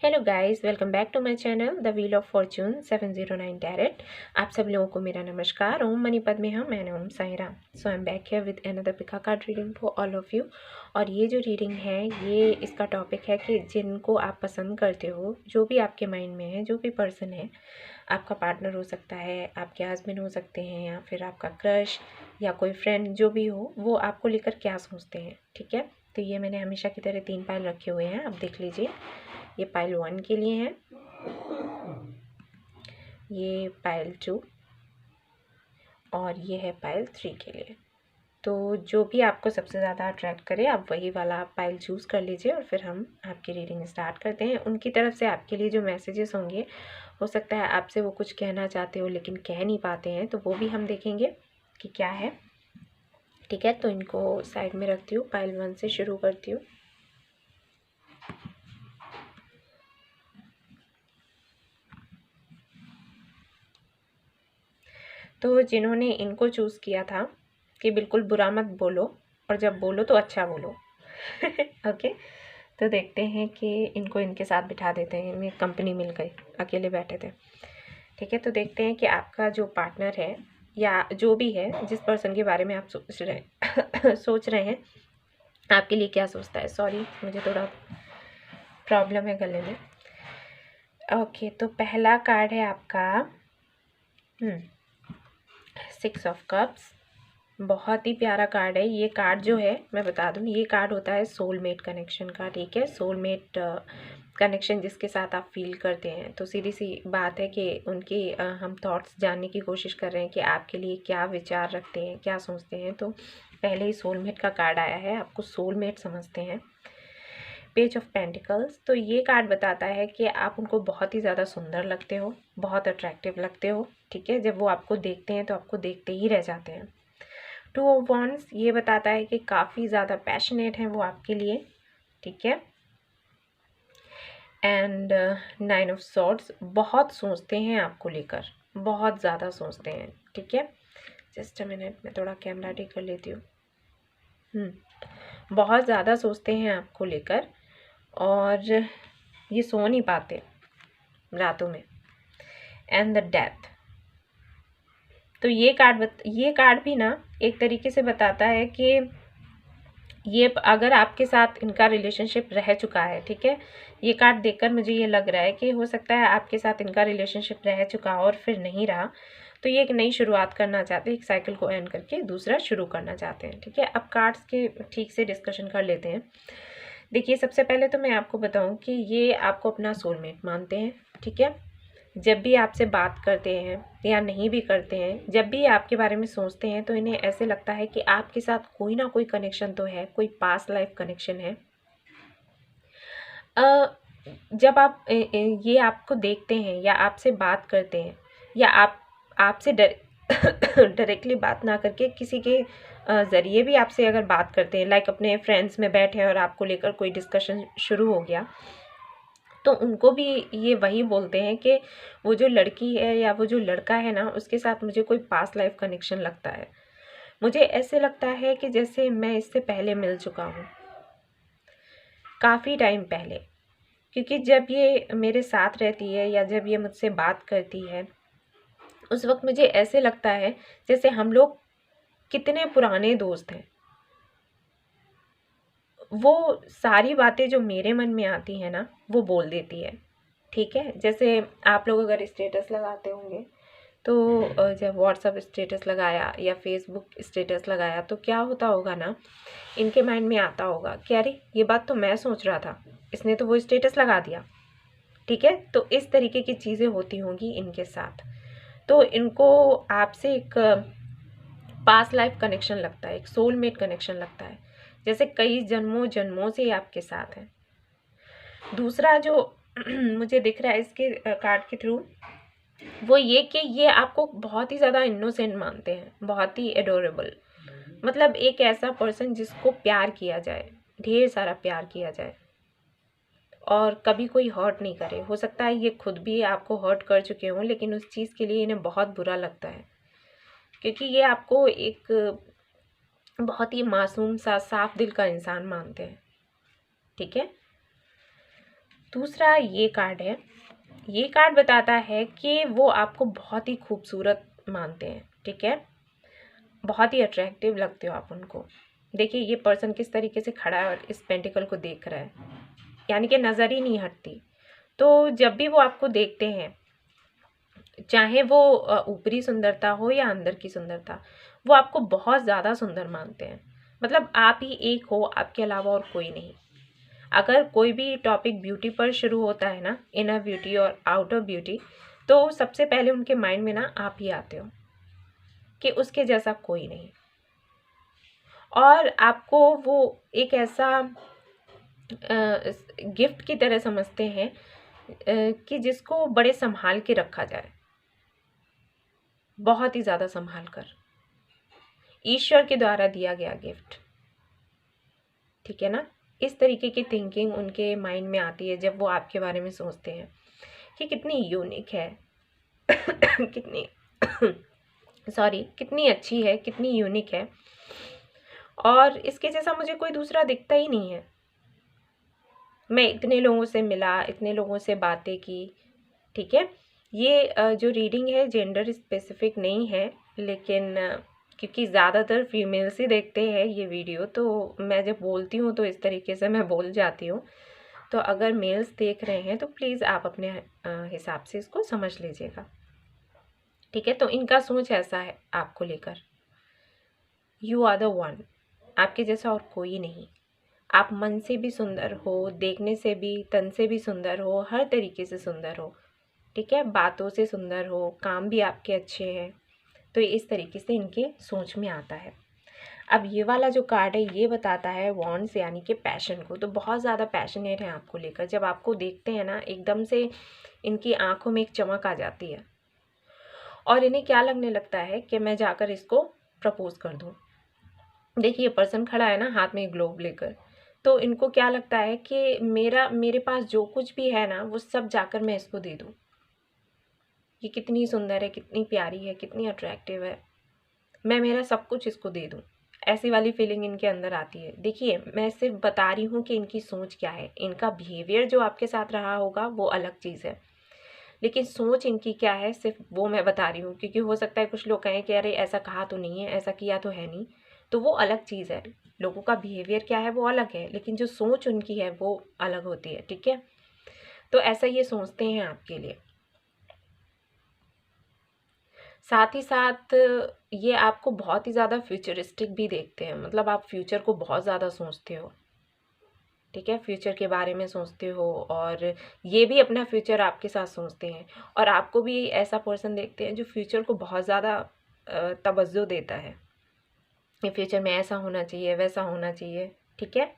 Hello guys, welcome back to my channel the wheel of fortune 709 tarot. आप सब लोगों को मेरा नमस्कार। ओम मनी पद में हम, मैंने Om Sai Ram. So I am back here with another pick a card reading for all of you. और ये जो रीडिंग है, ये इसका टॉपिक है कि जिनको आप पसंद करते हो, जो भी आपके माइंड में है, जो भी पर्सन है, आपका पार्टनर हो सकता है, आपके हस्बैंड हो सकते हैं, या फिर आपका क्रश या कोई फ्रेंड, जो भी हो, वो आपको लेकर क्या सोचते हैं। ठीक है, तो ये मैंने हमेशा की तरह 3 पाइल रखे हुए हैं, आप देख लीजिए। ये पाइल 1 के लिए है, ये पाइल 2 और ये है पाइल 3 के लिए। तो जो भी आपको सबसे ज़्यादा अट्रैक्ट करे, आप वही वाला पाइल चूज़ कर लीजिए और फिर हम आपकी रीडिंग स्टार्ट करते हैं। उनकी तरफ से आपके लिए जो मैसेजेस होंगे, हो सकता है आपसे वो कुछ कहना चाहते हो लेकिन कह नहीं पाते हैं, तो वो भी हम देखेंगे कि क्या है। ठीक है, तो इनको साइड में रखती हूँ, पाइल 1 से शुरू करती हूँ। तो जिन्होंने इनको चूज़ किया था कि बिल्कुल बुरा मत बोलो, और जब बोलो तो अच्छा बोलो। ओके, तो देखते हैं कि इनको इनके साथ बिठा देते हैं। इनमें कंपनी मिल गई, अकेले बैठे थे। ठीक है, तो देखते हैं कि आपका जो पार्टनर है या जो भी है, जिस पर्सन के बारे में आप सोच रहे हैं, आपके लिए क्या सोचता है। सॉरी, मुझे थोड़ा प्रॉब्लम है गले में। ओके, तो पहला कार्ड है आपका 6 ऑफ कप्स। बहुत ही प्यारा कार्ड है ये कार्ड। जो है, मैं बता दूँ, ये कार्ड होता है सोलमेट कनेक्शन का। ठीक है, सोलमेट कनेक्शन जिसके साथ आप फील करते हैं। तो सीधी सी बात है कि उनके हम थॉट्स जानने की कोशिश कर रहे हैं कि आपके लिए क्या विचार रखते हैं, क्या सोचते हैं। तो पहले ही सोलमेट का कार्ड आया है, आपको सोलमेट समझते हैं। पेज ऑफ पेंटिकल्स, तो ये कार्ड बताता है कि आप उनको बहुत ही ज़्यादा सुंदर लगते हो, बहुत अट्रैक्टिव लगते हो। ठीक है, जब वो आपको देखते हैं तो आपको देखते ही रह जाते हैं। 2 ऑफ वॉन्ड्स, ये बताता है कि काफ़ी ज़्यादा पैशनेट हैं वो आपके लिए। ठीक है, एंड 9 ऑफ सॉर्ड्स, बहुत सोचते हैं आपको लेकर, बहुत ज़्यादा सोचते हैं। ठीक है, जस्ट अ मिनट, मैं थोड़ा कैमरा ठीक कर लेती हूँ। बहुत ज़्यादा सोचते हैं आपको लेकर, और ये सो नहीं पाते रातों में। एंड द डेथ, तो ये कार्ड भी ना एक तरीके से बताता है कि ये अगर आपके साथ इनका रिलेशनशिप रह चुका है। ठीक है, ये कार्ड देखकर मुझे ये लग रहा है कि हो सकता है आपके साथ इनका रिलेशनशिप रह चुका और फिर नहीं रहा, तो ये एक नई शुरुआत करना चाहते हैं, एक साइकिल को एंड करके दूसरा शुरू करना चाहते हैं। ठीक है, अब कार्ड्स के ठीक से डिस्कशन कर लेते हैं। देखिए, सबसे पहले तो मैं आपको बताऊं कि ये आपको अपना सोलमेट मानते हैं। ठीक है, जब भी आपसे बात करते हैं या नहीं भी करते हैं, जब भी आपके बारे में सोचते हैं, तो इन्हें ऐसे लगता है कि आपके साथ कोई ना कोई कनेक्शन तो है, कोई पास्ट लाइफ कनेक्शन है। जब आप ये आपको देखते हैं या आपसे बात करते हैं, या आपसे डायरेक्टली बात ना करके किसी के ज़रिए भी आपसे अगर बात करते हैं, लाइक अपने फ्रेंड्स में बैठे और आपको लेकर कोई डिस्कशन शुरू हो गया, तो उनको भी ये वही बोलते हैं कि वो जो लड़की है या वो जो लड़का है ना, उसके साथ मुझे कोई पास्ट लाइफ कनेक्शन लगता है। मुझे ऐसे लगता है कि जैसे मैं इससे पहले मिल चुका हूँ, काफ़ी टाइम पहले। क्योंकि जब ये मेरे साथ रहती है या जब ये मुझसे बात करती है, उस वक्त मुझे ऐसे लगता है जैसे हम लोग कितने पुराने दोस्त हैं। वो सारी बातें जो मेरे मन में आती हैं ना, वो बोल देती है। ठीक है, जैसे आप लोग अगर स्टेटस लगाते होंगे, तो जब व्हाट्सअप स्टेटस लगाया या फेसबुक स्टेटस लगाया, तो क्या होता होगा ना, इनके माइंड में आता होगा कि अरे, ये बात तो मैं सोच रहा था, इसने तो वो स्टेटस लगा दिया। ठीक है, तो इस तरीके की चीज़ें होती होंगी इनके साथ। तो इनको आपसे एक पास्ट लाइफ कनेक्शन लगता है, एक सोलमेट कनेक्शन लगता है, जैसे कई जन्मों जन्मों से आपके साथ है। दूसरा जो मुझे दिख रहा है इसके कार्ड के थ्रू, वो ये कि ये आपको बहुत ही ज़्यादा इनोसेंट मानते हैं, बहुत ही एडोरेबल। मतलब एक ऐसा पर्सन जिसको प्यार किया जाए, ढेर सारा प्यार किया जाए, और कभी कोई हर्ट नहीं करे। हो सकता है ये खुद भी आपको हर्ट कर चुके हों, लेकिन उस चीज़ के लिए इन्हें बहुत बुरा लगता है, क्योंकि ये आपको एक बहुत ही मासूम सा, साफ दिल का इंसान मानते हैं। ठीक है, दूसरा ये कार्ड है, ये कार्ड बताता है कि वो आपको बहुत ही खूबसूरत मानते हैं, ठीक है, बहुत ही अट्रैक्टिव लगते हो आप उनको। देखिए ये पर्सन किस तरीके से खड़ा है और इस पेंटिकल को देख रहा है, यानी कि नज़र ही नहीं हटती। तो जब भी वो आपको देखते हैं, चाहे वो ऊपरी सुंदरता हो या अंदर की सुंदरता, वो आपको बहुत ज़्यादा सुंदर मानते हैं। मतलब आप ही एक हो, आपके अलावा और कोई नहीं। अगर कोई भी टॉपिक ब्यूटी पर शुरू होता है ना, इनर ब्यूटी और आउटर ब्यूटी, तो सबसे पहले उनके माइंड में ना आप ही आते हो कि उसके जैसा कोई नहीं। और आपको वो एक ऐसा गिफ्ट की तरह समझते हैं कि जिसको बड़े संभाल के रखा जाए, बहुत ही ज़्यादा संभाल कर, ईश्वर के द्वारा दिया गया गिफ्ट, ठीक है ना। इस तरीके की थिंकिंग उनके माइंड में आती है जब वो आपके बारे में सोचते हैं कि कितनी यूनिक है कितनी कितनी अच्छी है, कितनी यूनिक है, और इसके जैसा मुझे कोई दूसरा दिखता ही नहीं है। मैं इतने लोगों से मिला, इतने लोगों से बातें की, ठीक है। ये जो रीडिंग है जेंडर स्पेसिफिक नहीं है, लेकिन क्योंकि ज़्यादातर फीमेल्स ही देखते हैं ये वीडियो, तो मैं जब बोलती हूँ तो इस तरीके से मैं बोल जाती हूँ। तो अगर मेल्स देख रहे हैं तो प्लीज़ आप अपने हिसाब से इसको समझ लीजिएगा, ठीक है। तो इनका सोच ऐसा है आपको लेकर, यू आर द वन, आपके जैसा और कोई नहीं। आप मन से भी सुंदर हो, देखने से भी, तन से भी सुंदर हो, हर तरीके से सुंदर हो, ठीक है, बातों से सुंदर हो, काम भी आपके अच्छे हैं। तो इस तरीके से इनके सोच में आता है। अब ये वाला जो कार्ड है ये बताता है वॉन्ड्स यानी कि पैशन को। तो बहुत ज़्यादा पैशनेट है आपको लेकर। जब आपको देखते हैं ना, एकदम से इनकी आंखों में एक चमक आ जाती है और इन्हें क्या लगने लगता है कि मैं जाकर इसको प्रपोज कर दूं। देखिए पर्सन खड़ा है ना हाथ में ग्लोब लेकर, तो इनको क्या लगता है कि मेरे पास जो कुछ भी है ना वो सब जाकर मैं इसको दे दूं। ये कितनी सुंदर है, कितनी प्यारी है, कितनी अट्रैक्टिव है, मैं मेरा सब कुछ इसको दे दूं, ऐसी वाली फीलिंग इनके अंदर आती है। देखिए मैं सिर्फ बता रही हूँ कि इनकी सोच क्या है। इनका बिहेवियर जो आपके साथ रहा होगा वो अलग चीज़ है, लेकिन सोच इनकी क्या है सिर्फ वो मैं बता रही हूँ। क्योंकि हो सकता है कुछ लोग कहें कि अरे ऐसा कहा तो नहीं है, ऐसा किया तो है नहीं, तो वो अलग चीज़ है। लोगों का बिहेवियर क्या है वो अलग है, लेकिन जो सोच उनकी है वो अलग होती है, ठीक है। तो ऐसा ये सोचते हैं आपके लिए। साथ ही साथ ये आपको बहुत ही ज़्यादा फ्यूचरिस्टिक भी देखते हैं। मतलब आप फ्यूचर को बहुत ज़्यादा सोचते हो, ठीक है, फ्यूचर के बारे में सोचते हो, और ये भी अपना फ्यूचर आपके साथ सोचते हैं। और आपको भी ऐसा पर्सन देखते हैं जो फ्यूचर को बहुत ज़्यादा तवज्जो देता है, ये फ्यूचर में ऐसा होना चाहिए, वैसा होना चाहिए, ठीक है।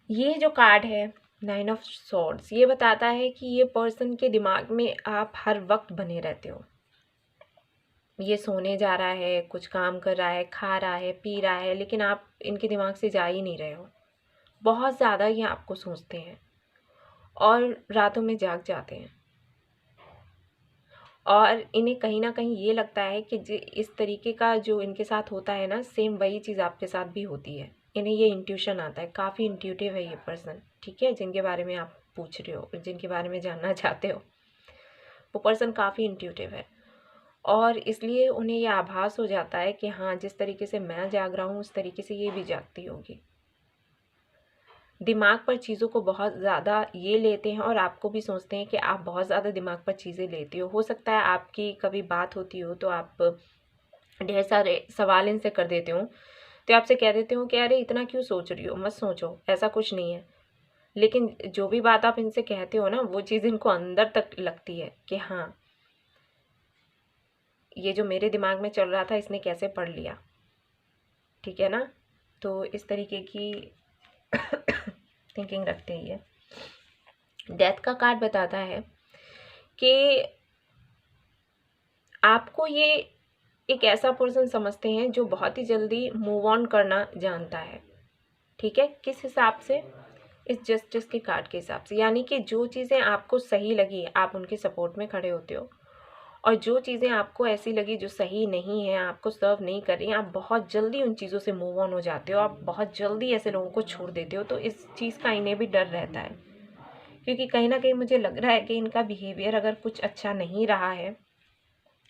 ये जो कार्ड है 9 ऑफ सॉर्ड्स, ये बताता है कि ये पर्सन के दिमाग में आप हर वक्त बने रहते हो। ये सोने जा रहा है, कुछ काम कर रहा है, खा रहा है, पी रहा है, लेकिन आप इनके दिमाग से जा ही नहीं रहे हो। बहुत ज़्यादा ये आपको सोचते हैं और रातों में जाग जाते हैं। और इन्हें कहीं ना कहीं ये लगता है कि इस तरीके का जो इनके साथ होता है ना, सेम वही चीज़ आपके साथ भी होती है। इन्हें ये इंट्यूशन आता है, काफ़ी इंट्यूटिव है ये पर्सन, ठीक है, जिनके बारे में आप पूछ रहे हो, जिनके बारे में जानना चाहते हो, वो पर्सन काफ़ी इंट्यूटिव है। और इसलिए उन्हें ये आभास हो जाता है कि हाँ, जिस तरीके से मैं जाग रहा हूँ उस तरीके से ये भी जागती होगी। दिमाग पर चीज़ों को बहुत ज़्यादा ये लेते हैं, और आपको भी सोचते हैं कि आप बहुत ज़्यादा दिमाग पर चीज़ें लेते हो सकता है आपकी कभी बात होती हो तो आप ढेर सारे सवाल इनसे कर देते हो, तो आपसे कह देते हो कि अरे इतना क्यों सोच रही हो, मत सोचो, ऐसा कुछ नहीं है। लेकिन जो भी बात आप इनसे कहते हो ना, वो चीज़ इनको अंदर तक लगती है कि हाँ, ये जो मेरे दिमाग में चल रहा था इसने कैसे पढ़ लिया, ठीक है ना। तो इस तरीके की थिंकिंग रखते हैं ये। डेथ का कार्ड बताता है कि आपको ये एक ऐसा पर्सन समझते हैं जो बहुत ही जल्दी मूव ऑन करना जानता है, ठीक है। किस हिसाब से? इस जस्टिस के कार्ड के हिसाब से, यानी कि जो चीज़ें आपको सही लगी आप उनके सपोर्ट में खड़े होते हो, और जो चीज़ें आपको ऐसी लगी जो सही नहीं है, आपको सर्व नहीं कर रही हैं, आप बहुत जल्दी उन चीज़ों से मूव ऑन हो जाते हो, आप बहुत जल्दी ऐसे लोगों को छोड़ देते हो। तो इस चीज़ का इन्हें भी डर रहता है, क्योंकि कहीं ना कहीं मुझे लग रहा है कि इनका बिहेवियर अगर कुछ अच्छा नहीं रहा है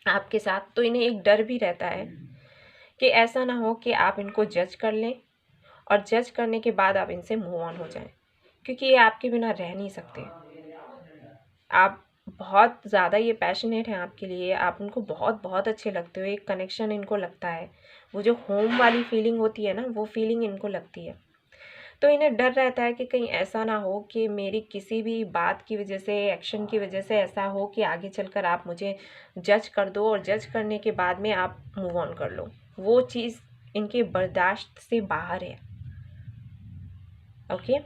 आपके साथ, तो इन्हें एक डर भी रहता है कि ऐसा ना हो कि आप इनको जज कर लें और जज करने के बाद आप इनसे मूव ऑन हो जाएं, क्योंकि ये आपके बिना रह नहीं सकते। आप बहुत ज़्यादा ये पैशनेट हैं आपके लिए, आप उनको बहुत बहुत अच्छे लगते हो, एक कनेक्शन इनको लगता है, वो जो होम वाली फीलिंग होती है ना, वो फीलिंग इनको लगती है। तो इन्हें डर रहता है कि कहीं ऐसा ना हो कि मेरी किसी भी बात की वजह से, एक्शन की वजह से ऐसा हो कि आगे चलकर आप मुझे जज कर दो और जज करने के बाद में आप मूव ऑन कर लो। वो चीज़ इनके बर्दाश्त से बाहर है। ओके,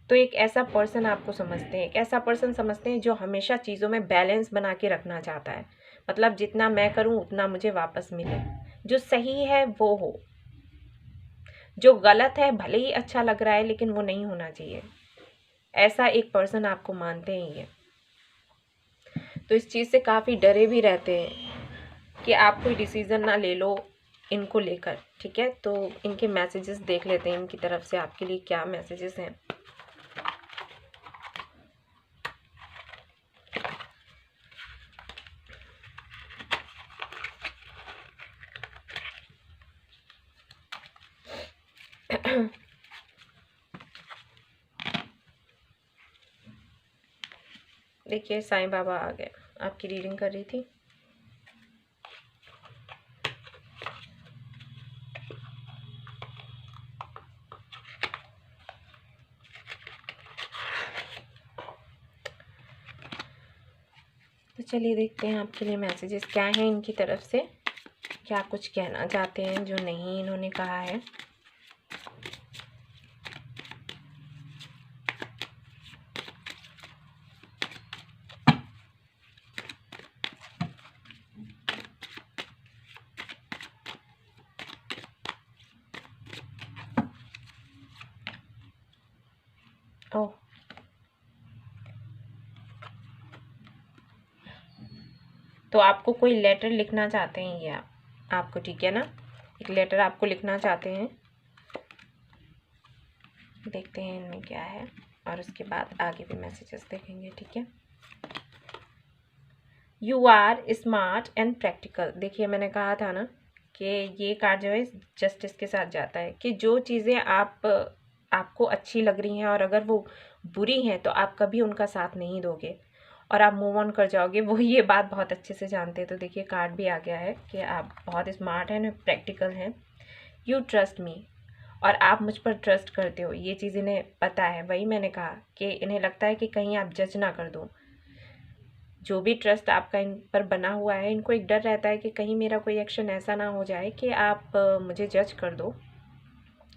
तो एक ऐसा पर्सन आपको समझते हैं, एक ऐसा पर्सन समझते हैं जो हमेशा चीज़ों में बैलेंस बना के रखना चाहता है। मतलब जितना मैं करूं उतना मुझे वापस मिले, जो सही है वो हो, जो गलत है भले ही अच्छा लग रहा है लेकिन वो नहीं होना चाहिए। ऐसा एक पर्सन आपको मानते हैं ये। तो इस चीज़ से काफ़ी डरे भी रहते हैं कि आप कोई डिसीज़न ना ले लो इनको लेकर। ठीक है, तो इनके मैसेजेस देख लेते हैं, इनकी तरफ से आपके लिए क्या मैसेजेस हैं। देखिए साईं बाबा आ गए, आपकी रीडिंग कर रही थी। तो चलिए देखते हैं आपके लिए मैसेजेस क्या हैं इनकी तरफ से, क्या कुछ कहना चाहते हैं जो नहीं इन्होंने कहा है। ओह, तो आपको कोई लेटर लिखना चाहते हैं ये आपको, ठीक है ना, एक लेटर आपको लिखना चाहते हैं। देखते हैं इनमें क्या है और उसके बाद आगे भी मैसेजेस देखेंगे। ठीक है, you are smart and practical. देखिए मैंने कहा था ना कि ये कार्ड जो है जस्टिस के साथ जाता है, कि जो चीज़ें आपको अच्छी लग रही हैं और अगर वो बुरी हैं तो आप कभी उनका साथ नहीं दोगे और आप मूव ऑन कर जाओगे, वो ये बात बहुत अच्छे से जानते हैं। तो देखिए कार्ड भी आ गया है कि आप बहुत स्मार्ट हैं, प्रैक्टिकल हैं, यू ट्रस्ट मी, और आप मुझ पर ट्रस्ट करते हो, ये चीज़ इन्हें पता है। वही मैंने कहा कि इन्हें लगता है कि कहीं आप जज ना कर दो। जो भी ट्रस्ट आपका इन पर बना हुआ है, इनको एक डर रहता है कि कहीं मेरा कोई एक्शन ऐसा ना हो जाए कि आप मुझे जज कर दो।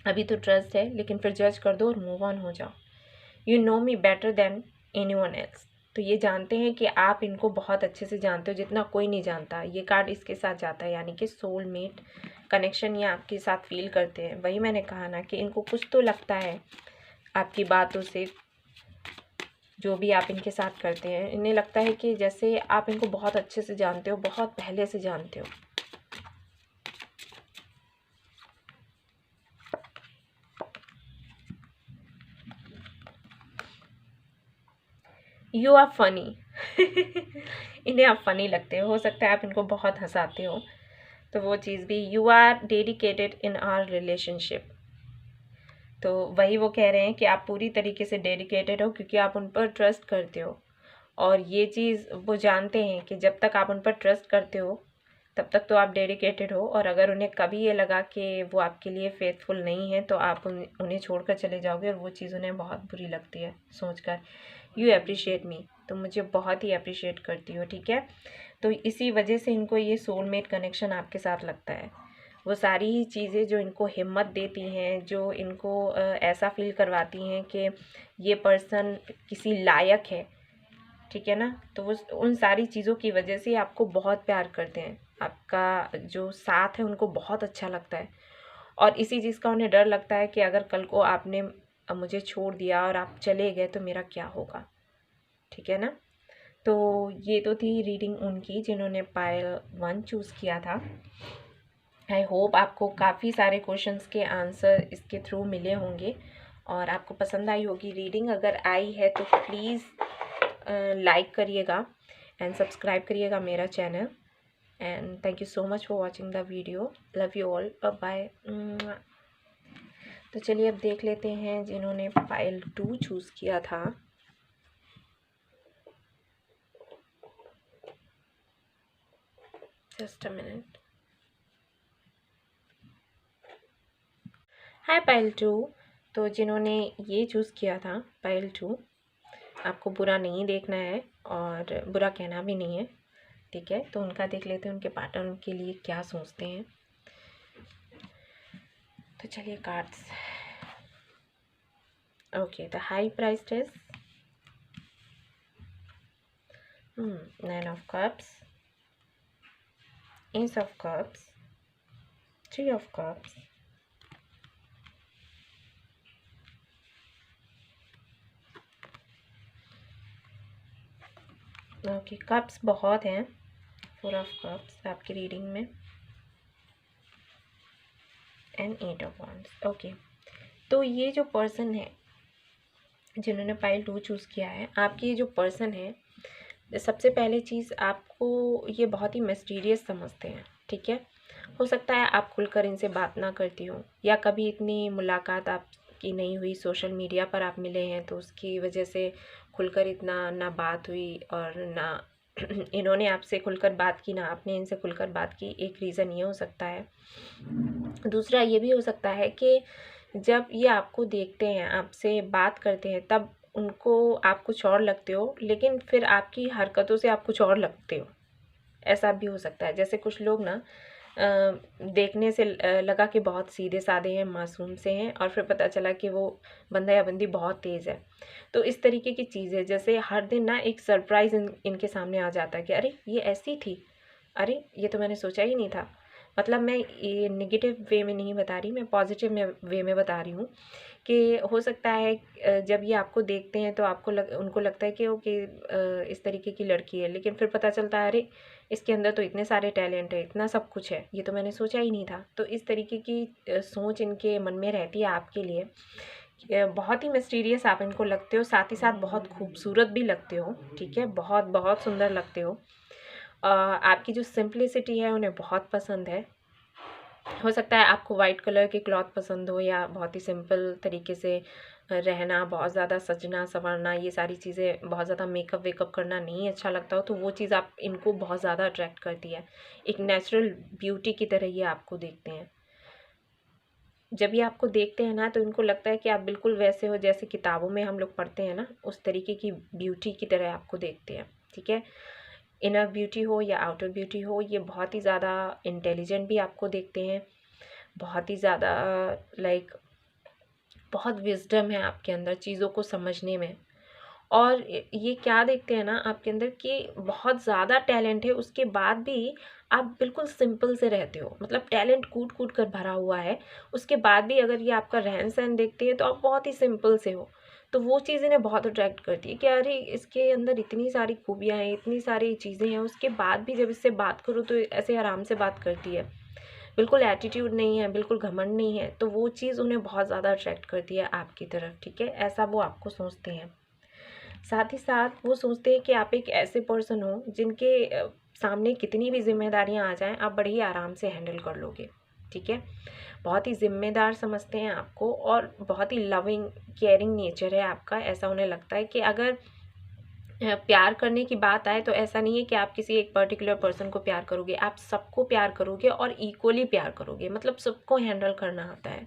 अभी तो ट्रस्ट है लेकिन फिर जज कर दो और मूव ऑन हो जाओ। You know me better than anyone else. तो ये जानते हैं कि आप इनको बहुत अच्छे से जानते हो, जितना कोई नहीं जानता। ये कार्ड इसके साथ जाता है, यानी कि सोलमेट कनेक्शन ये आपके साथ फील करते हैं। वही मैंने कहा ना कि इनको कुछ तो लगता है आपकी बातों से, जो भी आप इनके साथ करते हैं, इन्हें लगता है कि जैसे आप इनको बहुत अच्छे से जानते हो, बहुत पहले से जानते हो। You are funny. इन्हें आप फनी लगते हो सकता है आप इनको बहुत हंसाते हो, तो वो चीज़ भी। You are dedicated in our relationship. तो वही वो कह रहे हैं कि आप पूरी तरीके से डेडिकेटेड हो, क्योंकि आप उन पर ट्रस्ट करते हो। और ये चीज़ वो जानते हैं कि जब तक आप उन पर ट्रस्ट करते हो तब तक तो आप डेडिकेटेड हो, और अगर उन्हें कभी ये लगा कि वो आपके लिए फेथफुल नहीं है तो आप उन्हें छोड़कर चले जाओगे, और वो चीज़ उन्हें बहुत बुरी लगती है सोचकर। यू अप्रिशिएट मी, तो मुझे बहुत ही अप्रिशिएट करती हो। ठीक है, तो इसी वजह से इनको ये सोलमेट कनेक्शन आपके साथ लगता है। वो सारी ही चीज़ें जो इनको हिम्मत देती हैं, जो इनको ऐसा फील करवाती हैं कि ये पर्सन किसी लायक है, ठीक है ना, तो वो उन सारी चीज़ों की वजह से आपको बहुत प्यार करते हैं। आपका जो साथ है उनको बहुत अच्छा लगता है, और इसी चीज़ का उन्हें डर लगता है कि अगर कल को आपने मुझे छोड़ दिया और आप चले गए तो मेरा क्या होगा। ठीक है ना, तो ये तो थी रीडिंग उनकी जिन्होंने पायल 1 चूज़ किया था। आई होप आपको काफ़ी सारे क्वेश्चंस के आंसर इसके थ्रू मिले होंगे और आपको पसंद आई होगी रीडिंग। अगर आई है तो प्लीज़ लाइक करिएगा एंड सब्सक्राइब करिएगा मेरा channel. And thank you so much for watching the video. Love you all, bye. तो चलिए अब देख लेते हैं जिन्होंने पायल 2 चूज़ किया था। Just a minute. Hi Payal 2। तो जिन्होंने ये चूज़ किया था पायल 2, आपको बुरा नहीं देखना है और बुरा कहना भी नहीं है, ठीक है। तो उनका देख लेते हैं उनके पार्टनर उनके लिए क्या सोचते हैं। तो चलिए cards. Okay, the high priestess, 9 of cups, ace of cups, 3 of cups, okay cups बहुत हैं, 4 ऑफ कप्स आपकी रीडिंग में, एंड 8 ऑफ वांड्स। ओके, तो ये जो पर्सन है जिन्होंने पाइल 2 चूज़ किया है, आपकी ये जो पर्सन है, सबसे पहले चीज़ आपको ये बहुत ही मिस्टीरियस समझते हैं, ठीक है। हो सकता है आप खुलकर इनसे बात ना करती हो या कभी इतनी मुलाकात आपकी नहीं हुई, सोशल मीडिया पर आप मिले हैं तो उसकी वजह से खुलकर इतना ना बात हुई और ना इन्होंने आपसे खुलकर बात की, ना आपने इनसे खुलकर बात की। एक रीज़न ये हो सकता है। दूसरा ये भी हो सकता है कि जब ये आपको देखते हैं, आपसे बात करते हैं, तब उनको आप कुछ और लगते हो, लेकिन फिर आपकी हरकतों से आप कुछ और लगते हो। ऐसा भी हो सकता है। जैसे कुछ लोग ना देखने से लगा कि बहुत सीधे साधे हैं, मासूम से हैं, और फिर पता चला कि वो बंदा या बंदी बहुत तेज़ है। तो इस तरीके की चीज़ें, जैसे हर दिन ना एक सरप्राइज़ इनके सामने आ जाता है कि अरे ये ऐसी थी, अरे ये तो मैंने सोचा ही नहीं था। मतलब मैं ये नेगेटिव वे में नहीं बता रही, मैं पॉजिटिव में वे में बता रही हूँ कि हो सकता है जब ये आपको देखते हैं तो उनको लगता है कि ओके इस तरीके की लड़की है, लेकिन फिर पता चलता है अरे इसके अंदर तो इतने सारे टैलेंट है, इतना सब कुछ है, ये तो मैंने सोचा ही नहीं था। तो इस तरीके की सोच इनके मन में रहती है आपके लिए। बहुत ही मिस्टीरियस आप इनको लगते हो, साथ ही साथ बहुत खूबसूरत भी लगते हो, ठीक है, बहुत बहुत सुंदर लगते हो। आपकी जो सिंप्लिसिटी है उन्हें बहुत पसंद है। हो सकता है आपको वाइट कलर के क्लॉथ पसंद हो या बहुत ही सिंपल तरीके से रहना, बहुत ज़्यादा सजना संवरना, ये सारी चीज़ें, बहुत ज़्यादा मेकअप वेकअप करना नहीं अच्छा लगता हो, तो वो चीज़ आप इनको बहुत ज़्यादा अट्रैक्ट करती है। एक नेचुरल ब्यूटी की तरह ये आपको देखते हैं। जब ये आपको देखते हैं ना तो इनको लगता है कि आप बिल्कुल वैसे हो जैसे किताबों में हम लोग पढ़ते हैं ना, उस तरीके की ब्यूटी की तरह आपको देखते हैं, ठीक है। इनर ब्यूटी हो या आउटर ब्यूटी हो, ये बहुत ही ज़्यादा इंटेलिजेंट भी आपको देखते हैं, बहुत ही ज़्यादा लाइक बहुत विज़डम है आपके अंदर चीज़ों को समझने में। और ये क्या देखते हैं ना आपके अंदर कि बहुत ज़्यादा टैलेंट है, उसके बाद भी आप बिल्कुल सिंपल से रहते हो। मतलब टैलेंट कूट कूट कर भरा हुआ है, उसके बाद भी अगर ये आपका रहन सहन देखते हैं तो आप बहुत ही सिंपल से हो। तो वो चीज़ इन्हें बहुत अट्रैक्ट करती है कि अरे इसके अंदर इतनी सारी खूबियाँ हैं, इतनी सारी चीज़ें हैं, उसके बाद भी जब इससे बात करो तो ऐसे आराम से बात करती है, बिल्कुल एटीट्यूड नहीं है, बिल्कुल घमंड नहीं है। तो वो चीज़ उन्हें बहुत ज़्यादा अट्रैक्ट करती है आपकी तरफ, ठीक है। ऐसा वो आपको सोचते हैं। साथ ही साथ वो सोचते हैं कि आप एक ऐसे पर्सन हो जिनके सामने कितनी भी जिम्मेदारियां आ जाएं, आप बड़े ही आराम से हैंडल कर लोगे, ठीक है। बहुत ही जिम्मेदार समझते हैं आपको और बहुत ही लविंग केयरिंग नेचर है आपका। ऐसा उन्हें लगता है कि अगर प्यार करने की बात आए तो ऐसा नहीं है कि आप किसी एक पर्टिकुलर पर्सन को प्यार करोगे, आप सबको प्यार करोगे और इक्वली प्यार करोगे। मतलब सबको हैंडल करना आता है।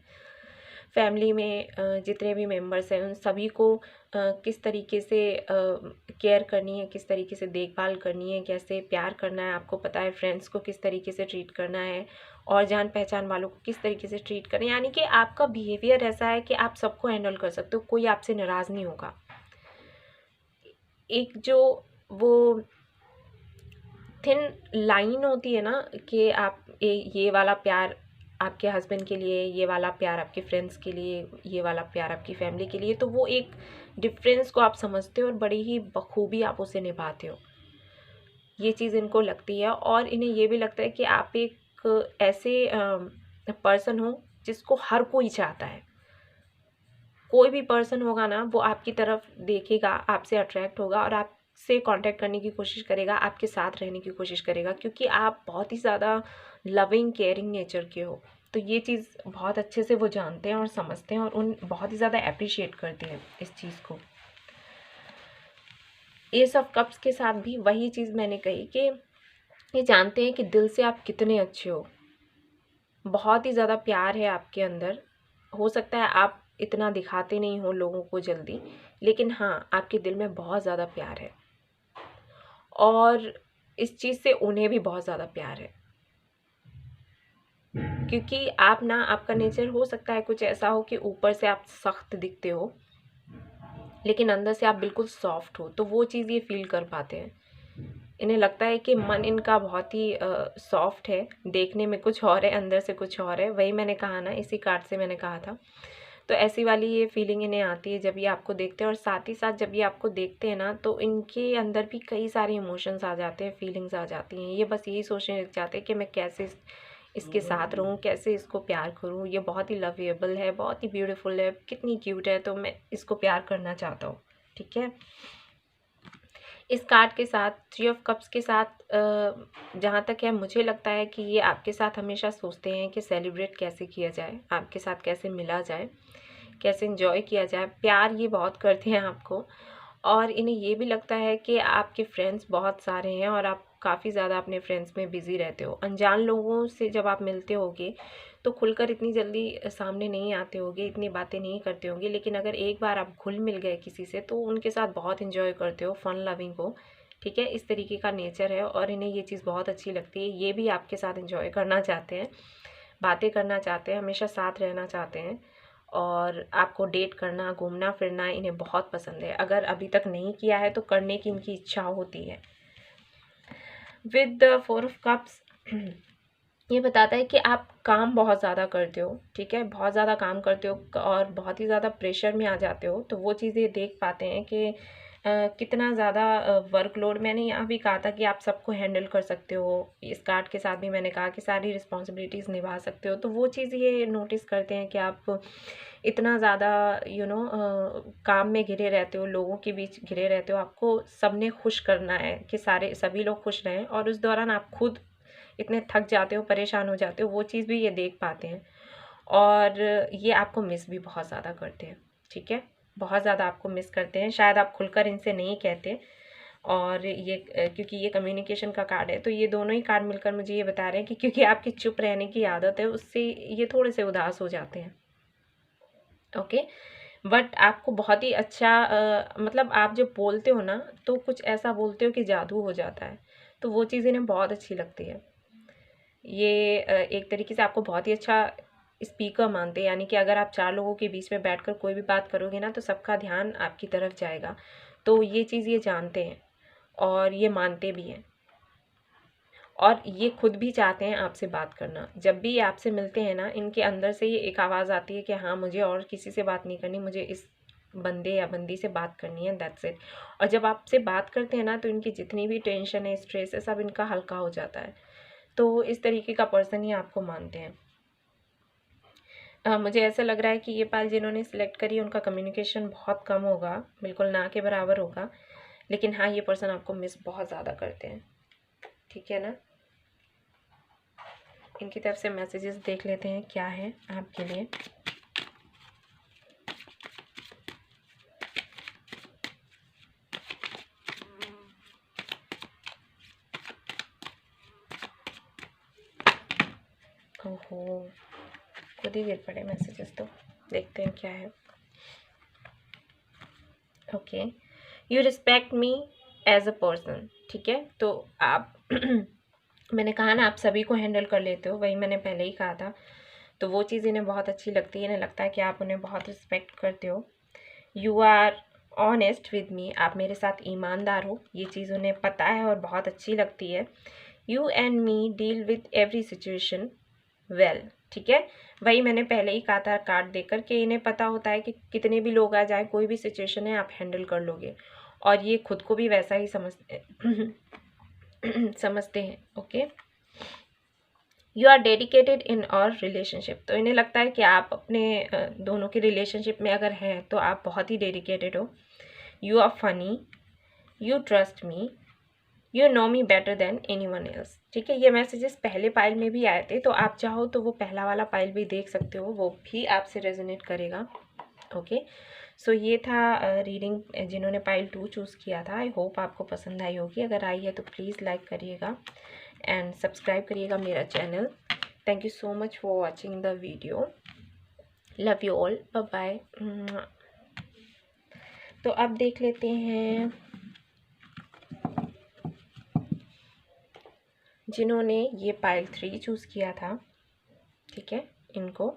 फैमिली में जितने भी मेंबर्स हैं उन सभी को किस तरीके से केयर करनी है, किस तरीके से देखभाल करनी है, कैसे प्यार करना है आपको पता है। फ्रेंड्स को किस तरीके से ट्रीट करना है और जान पहचान वालों को किस तरीके से ट्रीट करना है। यानी कि आपका बिहेवियर ऐसा है कि आप सबको हैंडल कर सकते हो, कोई आपसे नाराज़ नहीं होगा। एक जो वो थिन लाइन होती है ना कि आप ये वाला प्यार आपके हस्बैंड के लिए ये वाला प्यार आपके फ्रेंड्स के लिए, ये वाला प्यार आपकी फैमिली के लिए, तो वो एक डिफरेंस को आप समझते हो और बड़ी ही बखूबी आप उसे निभाते हो। ये चीज़ इनको लगती है और इन्हें ये भी लगता है कि आप एक ऐसे पर्सन हो जिसको हर कोई चाहता है। कोई भी पर्सन होगा ना, वो आपकी तरफ देखेगा, आपसे अट्रैक्ट होगा और आपसे कांटेक्ट करने की कोशिश करेगा, आपके साथ रहने की कोशिश करेगा, क्योंकि आप बहुत ही ज़्यादा लविंग केयरिंग नेचर के हो। तो ये चीज़ बहुत अच्छे से वो जानते हैं और समझते हैं और उन बहुत ही ज़्यादा अप्रिशिएट करते हैं इस चीज़ को। एस ऑफ कप्स के साथ भी वही चीज़ मैंने कही कि ये जानते हैं कि दिल से आप कितने अच्छे हो, बहुत ही ज़्यादा प्यार है आपके अंदर। हो सकता है आप इतना दिखाते नहीं हो लोगों को जल्दी, लेकिन हाँ, आपके दिल में बहुत ज़्यादा प्यार है और इस चीज़ से उन्हें भी बहुत ज़्यादा प्यार है, क्योंकि आप ना, आपका नेचर हो सकता है कुछ ऐसा हो कि ऊपर से आप सख्त दिखते हो लेकिन अंदर से आप बिल्कुल सॉफ्ट हो, तो वो चीज़ ये फील कर पाते हैं। इन्हें लगता है कि मन इनका बहुत ही सॉफ्ट है, देखने में कुछ और है, अंदर से कुछ और है। वही मैंने कहा ना, इसी कार्ड से मैंने कहा था। तो ऐसी वाली ये फीलिंग इन्हें आती है जब ये आपको देखते हैं और साथ ही साथ जब ये आपको देखते हैं ना, तो इनके अंदर भी कई सारे इमोशंस आ जाते हैं, फीलिंग्स आ जाती हैं। ये बस यही सोचने लग जाते हैं कि मैं कैसे इसके साथ रहूँ, कैसे इसको प्यार करूँ, ये बहुत ही लवेबल है, बहुत ही ब्यूटीफुल है, कितनी क्यूट है, तो मैं इसको प्यार करना चाहता हूँ। ठीक है। इस कार्ड के साथ, थ्री ऑफ कप्स के साथ, जहाँ तक है मुझे लगता है कि ये आपके साथ हमेशा सोचते हैं कि सेलिब्रेट कैसे किया जाए, आपके साथ कैसे मिला जाए, कैसे एंजॉय किया जाए। प्यार ये बहुत करते हैं आपको और इन्हें ये भी लगता है कि आपके फ्रेंड्स बहुत सारे हैं और आप काफ़ी ज़्यादा अपने फ्रेंड्स में बिज़ी रहते हो। अनजान लोगों से जब आप मिलते होगे तो खुलकर इतनी जल्दी सामने नहीं आते होगे, इतनी बातें नहीं करते होंगे, लेकिन अगर एक बार आप घुल मिल गए किसी से तो उनके साथ बहुत इन्जॉय करते हो, फन लविंग हो। ठीक है, इस तरीके का नेचर है और इन्हें ये चीज़ बहुत अच्छी लगती है। ये भी आपके साथ इन्जॉय करना चाहते हैं, बातें करना चाहते हैं, हमेशा साथ रहना चाहते हैं और आपको डेट करना, घूमना फिरना इन्हें बहुत पसंद है। अगर अभी तक नहीं किया है तो करने की इनकी इच्छा होती है। With the four of cups ये बताता है कि आप काम बहुत ज़्यादा करते हो। ठीक है, बहुत ज़्यादा काम करते हो और बहुत ही ज़्यादा प्रेशर में आ जाते हो, तो वो चीज़ें देख पाते हैं कि कितना ज़्यादा वर्कलोड। मैंने यहाँ भी कहा था कि आप सबको हैंडल कर सकते हो, इस कार्ड के साथ भी मैंने कहा कि सारी रिस्पॉन्सिबिलिटीज़ निभा सकते हो, तो वो चीज़ ये नोटिस करते हैं कि आप इतना ज़्यादा काम में घिरे रहते हो, लोगों के बीच घिरे रहते हो, आपको सबने खुश करना है कि सभी लोग खुश रहें और उस दौरान आप खुद इतने थक जाते हो, परेशान हो जाते हो, वो चीज़ भी ये देख पाते हैं और ये आपको मिस भी बहुत ज़्यादा करते हैं। ठीक है, बहुत ज़्यादा आपको मिस करते हैं, शायद आप खुलकर इनसे नहीं कहते और ये क्योंकि ये कम्युनिकेशन का कार्ड है, तो ये दोनों ही कार्ड मिलकर मुझे ये बता रहे हैं कि क्योंकि आपकी चुप रहने की आदत है, उससे ये थोड़े से उदास हो जाते हैं। ओके, बट आपको बहुत ही अच्छा मतलब आप जब बोलते हो ना, तो कुछ ऐसा बोलते हो कि जादू हो जाता है, तो वो चीज़ इन्हें बहुत अच्छी लगती है। ये एक तरीके से आपको बहुत ही अच्छा स्पीकर मानते हैं, यानी कि अगर आप 4 लोगों के बीच में बैठकर कोई भी बात करोगे ना, तो सबका ध्यान आपकी तरफ जाएगा। तो ये चीज़ ये जानते हैं और ये मानते भी हैं और ये खुद भी चाहते हैं आपसे बात करना। जब भी ये आपसे मिलते हैं ना, इनके अंदर से ये एक आवाज़ आती है कि हाँ, मुझे और किसी से बात नहीं करनी, मुझे इस बंदे या बंदी से बात करनी है, दैट्स इट। और जब आपसे बात करते हैं ना, तो इनकी जितनी भी टेंशन है, स्ट्रेस है, सब इनका हल्का हो जाता है। तो इस तरीके का पर्सन ही आपको मानते हैं। मुझे ऐसा लग रहा है कि ये पाल जिन्होंने सिलेक्ट करी उनका कम्युनिकेशन बहुत कम होगा, बिल्कुल ना के बराबर होगा, लेकिन हाँ, ये पर्सन आपको मिस बहुत ज़्यादा करते हैं। ठीक है ना, इनकी तरफ से मैसेजेस देख लेते हैं क्या है आपके लिए। ओहो, खुद ही गिर पड़े मैसेजेस, तो देखते हैं क्या है। Okay, you respect me as a person. ठीक है, तो आप मैंने कहा ना, आप सभी को हैंडल कर लेते हो, वही मैंने पहले ही कहा था। तो वो चीज़ इन्हें बहुत अच्छी लगती है, इन्हें लगता है कि आप उन्हें बहुत रिस्पेक्ट करते हो। You are honest with me, आप मेरे साथ ईमानदार हो, ये चीज़ उन्हें पता है और बहुत अच्छी लगती है। You and me deal with every situation well, ठीक है, वही मैंने पहले ही कहा था कार्ड देकर कि इन्हें पता होता है कि कितने भी लोग आ जाए, कोई भी सिचुएशन है आप हैंडल कर लोगे, और ये खुद को भी वैसा ही समझते हैं। ओके, यू आर डेडिकेटेड इन और रिलेशनशिप, तो इन्हें लगता है कि आप अपने दोनों के रिलेशनशिप में अगर हैं तो आप बहुत ही डेडिकेटेड हो। You are funny, you trust me, you know me better than anyone else. ठीक है, ये मैसेजेस पहले पाइल में भी आए थे, तो आप चाहो तो वो पहला वाला पाइल भी देख सकते हो, वो भी आपसे रेजोनेट करेगा। ओके, सो ये था रीडिंग जिन्होंने पाइल 2 चूज़ किया था। आई होप आपको पसंद आई होगी, अगर आई है तो प्लीज़ लाइक करिएगा एंड सब्सक्राइब करिएगा मेरा channel. Thank you so much for watching the video, love you all, bye bye. तो अब देख लेते हैं जिन्होंने ये पाइल 3 चूज़ किया था। ठीक है, इनको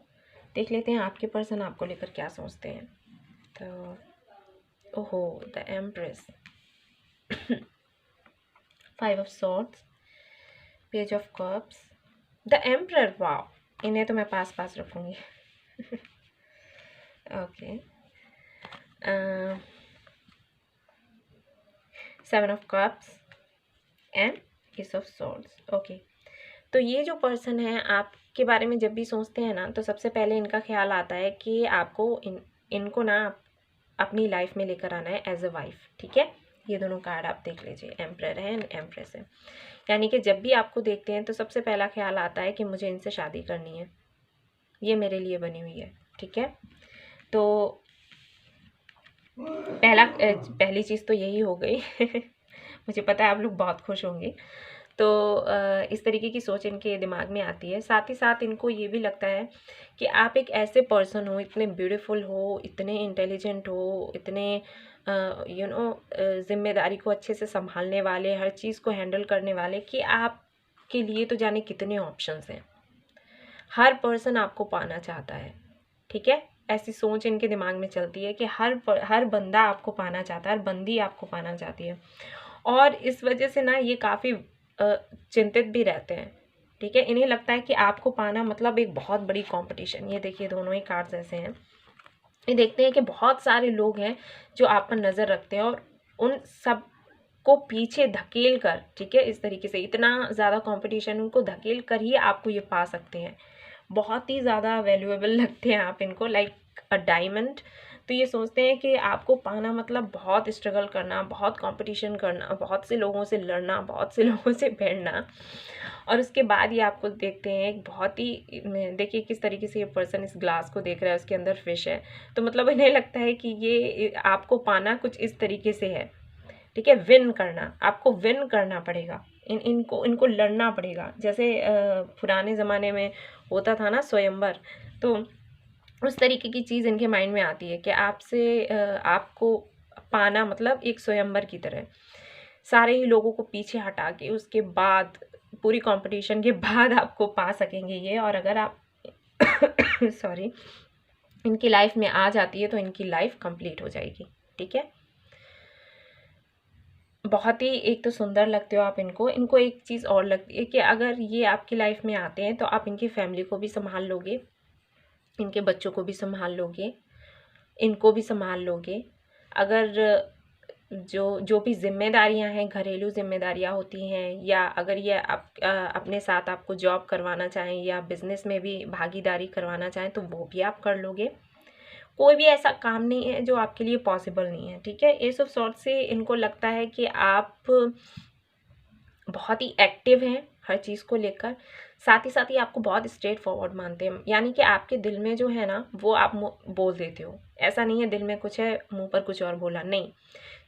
देख लेते हैं आपके पर्सन आपको लेकर क्या सोचते हैं। तो ओहो, the empress, 5 of swords, page of cups, the emperor. Wow, इन्हें तो मैं पास रखूँगी। Okay, 7 of cups and S of swords. Okay, तो ये जो पर्सन है आपके बारे में जब भी सोचते हैं ना, तो सबसे पहले इनका ख्याल आता है कि आपको इनको ना अपनी लाइफ में लेकर आना है एज अ वाइफ। ठीक है, ये दोनों कार्ड आप देख लीजिए, एम्परर है एंड एम्प्रेस है, यानी कि जब भी आपको देखते हैं तो सबसे पहला ख्याल आता है कि मुझे इनसे शादी करनी है, ये मेरे लिए बनी हुई है। ठीक है, तो पहली चीज़ तो यही हो गई। मुझे पता है आप लोग बहुत खुश होंगे। तो इस तरीके की सोच इनके दिमाग में आती है। साथ ही साथ इनको ये भी लगता है कि आप एक ऐसे पर्सन हो, इतने ब्यूटीफुल हो, इतने इंटेलिजेंट हो, इतने जिम्मेदारी को अच्छे से संभालने वाले, हर चीज़ को हैंडल करने वाले, कि आपके लिए तो जाने कितने ऑप्शंस हैं। हर पर्सन आपको पाना चाहता है। ठीक है, ऐसी सोच इनके दिमाग में चलती है कि हर बंदा आपको पाना चाहता है, हर बंदी आपको पाना चाहती है, और इस वजह से ना ये काफ़ी चिंतित भी रहते हैं। ठीक है, इन्हें लगता है कि आपको पाना मतलब एक बहुत बड़ी कंपटीशन। ये देखिए, दोनों ही कार्ड्स ऐसे हैं। ये देखते हैं कि बहुत सारे लोग हैं जो आप पर नज़र रखते हैं, और उन सब को पीछे धकेल कर, ठीक है, इस तरीके से इतना ज़्यादा कंपटीशन, उनको धकेल कर ही आपको ये पा सकते हैं। बहुत ही ज़्यादा वैल्यूएबल लगते हैं आप इनको, लाइक अ डायमंड। तो ये सोचते हैं कि आपको पाना मतलब बहुत स्ट्रगल करना, बहुत कंपटीशन करना, बहुत से लोगों से लड़ना, बहुत से लोगों से भिड़ना, और उसके बाद ये आपको देखते हैं एक बहुत ही, देखिए किस तरीके से ये पर्सन इस ग्लास को देख रहा है, उसके अंदर फिश है। तो मतलब इन्हें लगता है कि ये आपको पाना कुछ इस तरीके से है। ठीक है, विन करना, आपको विन करना पड़ेगा, इनको लड़ना पड़ेगा। जैसे पुराने ज़माने में होता था ना स्वयंवर, तो उस तरीके की चीज़ इनके माइंड में आती है कि आपको पाना मतलब एक स्वयंवर की तरह, सारे ही लोगों को पीछे हटा के उसके बाद पूरी कंपटीशन के बाद आपको पा सकेंगे ये। और अगर आप सॉरी इनकी लाइफ में आ जाती है तो इनकी लाइफ कंप्लीट हो जाएगी। ठीक है, बहुत ही एक तो सुंदर लगते हो आप इनको एक चीज़ और लगती है कि अगर ये आपकी लाइफ में आते हैं तो आप इनकी फैमिली को भी संभाल लोगे, इनके बच्चों को भी संभाल लोगे, इनको भी संभाल लोगे। अगर जो भी जिम्मेदारियां हैं, घरेलू जिम्मेदारियां होती हैं, या अगर ये अपने साथ आपको जॉब करवाना चाहें या बिजनेस में भी भागीदारी करवाना चाहें तो वो भी आप कर लोगे। कोई भी ऐसा काम नहीं है जो आपके लिए पॉसिबल नहीं है। ठीक है, एस ऑफ सॉर्ड्स से इनको लगता है कि आप बहुत ही एक्टिव हैं हर चीज़ को लेकर, साथ ही आपको बहुत स्ट्रेट फॉरवर्ड मानते हैं, यानी कि आपके दिल में जो है ना वो आप बोल देते हो। ऐसा नहीं है दिल में कुछ है मुंह पर कुछ और बोला, नहीं,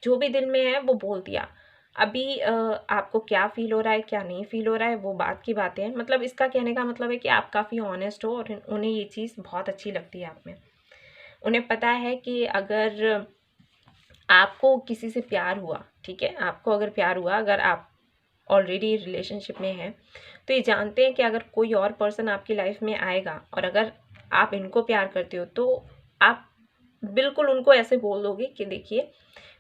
जो भी दिल में है वो बोल दिया। अभी आपको क्या फील हो रहा है, क्या नहीं फील हो रहा है, वो बात की बातें हैं। मतलब इसका कहने का मतलब है कि आप काफ़ी ऑनेस्ट हो और उन्हें ये चीज़ बहुत अच्छी लगती है आप में। उन्हें पता है कि अगर आपको किसी से प्यार हुआ, ठीक है, आपको अगर प्यार हुआ, अगर आप ऑलरेडी रिलेशनशिप में हैं, तो ये जानते हैं कि अगर कोई और पर्सन आपकी लाइफ में आएगा और अगर आप इनको प्यार करते हो तो आप बिल्कुल उनको ऐसे बोल दोगे कि देखिए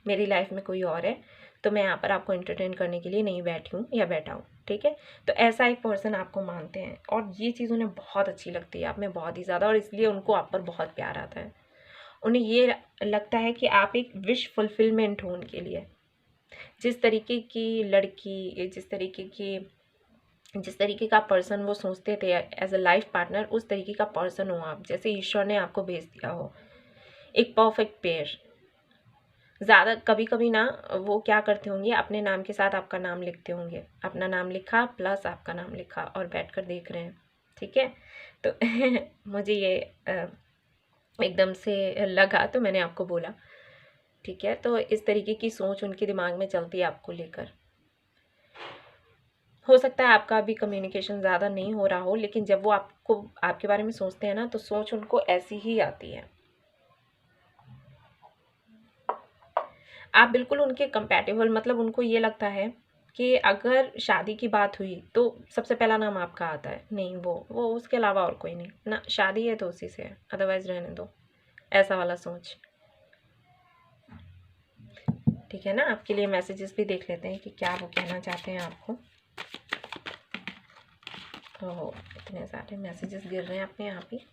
मेरी लाइफ में कोई और है, तो मैं यहाँ पर आपको एंटरटेन करने के लिए नहीं बैठी हूँ या बैठा हूँ, ठीक है। तो ऐसा एक पर्सन आपको मानते हैं और ये चीज़ उन्हें बहुत अच्छी लगती है आप में बहुत ही ज़्यादा, और इसलिए उनको आप पर बहुत प्यार आता है। उन्हें ये लगता है कि आप एक विश फुलफिलमेंट हो उनके लिए। जिस तरीके की लड़की, जिस तरीके का पर्सन वो सोचते थे एज अ लाइफ पार्टनर, उस तरीके का पर्सन हो आप, जैसे ईश्वर ने आपको भेज दिया हो, एक परफेक्ट पेयर। ज़्यादा कभी कभी ना वो क्या करते होंगे, अपने नाम के साथ आपका नाम लिखते होंगे, अपना नाम लिखा प्लस आपका नाम लिखा और बैठकर देख रहे हैं, ठीक है। तो मुझे ये एकदम से लगा तो मैंने आपको बोला, ठीक है। तो इस तरीके की सोच उनके दिमाग में चलती है आपको लेकर। हो सकता है आपका अभी कम्युनिकेशन ज़्यादा नहीं हो रहा हो, लेकिन जब वो आपको आपके बारे में सोचते हैं ना, तो सोच उनको ऐसी ही आती है। आप बिल्कुल उनके कंपैटिबल, मतलब उनको ये लगता है कि अगर शादी की बात हुई तो सबसे पहला नाम आपका आता है, नहीं वो उसके अलावा और कोई नहीं ना, शादी है तो उसी से है, अदरवाइज रहने दो, ऐसा वाला सोच, ठीक है ना। आपके लिए मैसेजेस भी देख लेते हैं कि क्या वो कहना चाहते हैं आपको। ओह, इतने सारे मैसेजेस गिर रहे हैं अपने यहाँ पे।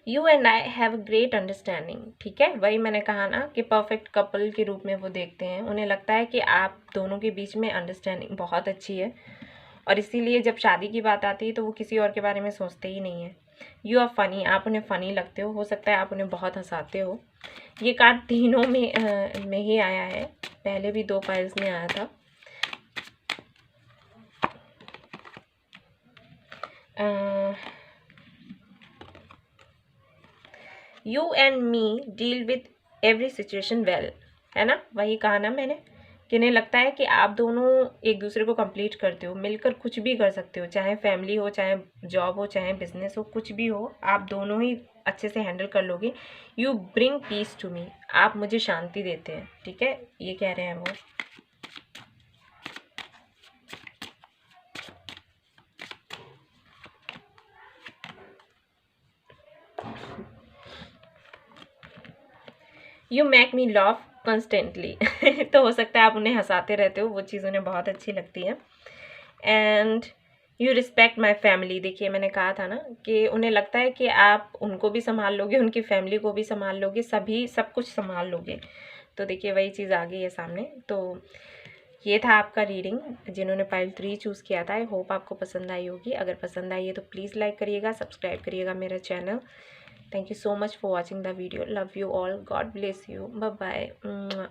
You and I have a great understanding, ठीक है। वही मैंने कहा ना कि परफेक्ट कपल के रूप में वो देखते हैं, उन्हें लगता है कि आप दोनों के बीच में अंडरस्टैंडिंग बहुत अच्छी है, और इसीलिए जब शादी की बात आती है तो वो किसी और के बारे में सोचते ही नहीं है। यू आर फनी, आप उन्हें फ़नी लगते हो सकता है आप उन्हें बहुत हंसाते हो। ये कार्ड तीनों में ही आया है, पहले भी 2 पाइल्स में आया था। You and me deal with every situation well, है ना। वही कहा ना मैंने कि इन्हें लगता है कि आप दोनों एक दूसरे को कंप्लीट करते हो, मिलकर कुछ भी कर सकते हो, चाहे फैमिली हो, चाहे जॉब हो, चाहे बिजनेस हो, कुछ भी हो, आप दोनों ही अच्छे से हैंडल कर लोगे। You bring peace to me, आप मुझे शांति देते हैं, ठीक है, ये कह रहे हैं वो। You make me laugh constantly तो हो सकता है आप उन्हें हंसाते रहते हो, वो चीज़ उन्हें बहुत अच्छी लगती है। And you respect my family, देखिए मैंने कहा था ना कि उन्हें लगता है कि आप उनको भी संभाल लोगे, उनकी फैमिली को भी संभाल लोगे, सब कुछ संभाल लोगे। तो देखिए वही चीज़ आ गई है सामने। तो ये था आपका रीडिंग, जिन्होंने पाइल 3 चूज़ किया था। आई होप आपको पसंद आई होगी। अगर पसंद आई है तो प्लीज़ लाइक करिएगा, सब्सक्राइब करिएगा मेरा channel. Thank you so much for watching the video. Love you all. God bless you. Bye bye.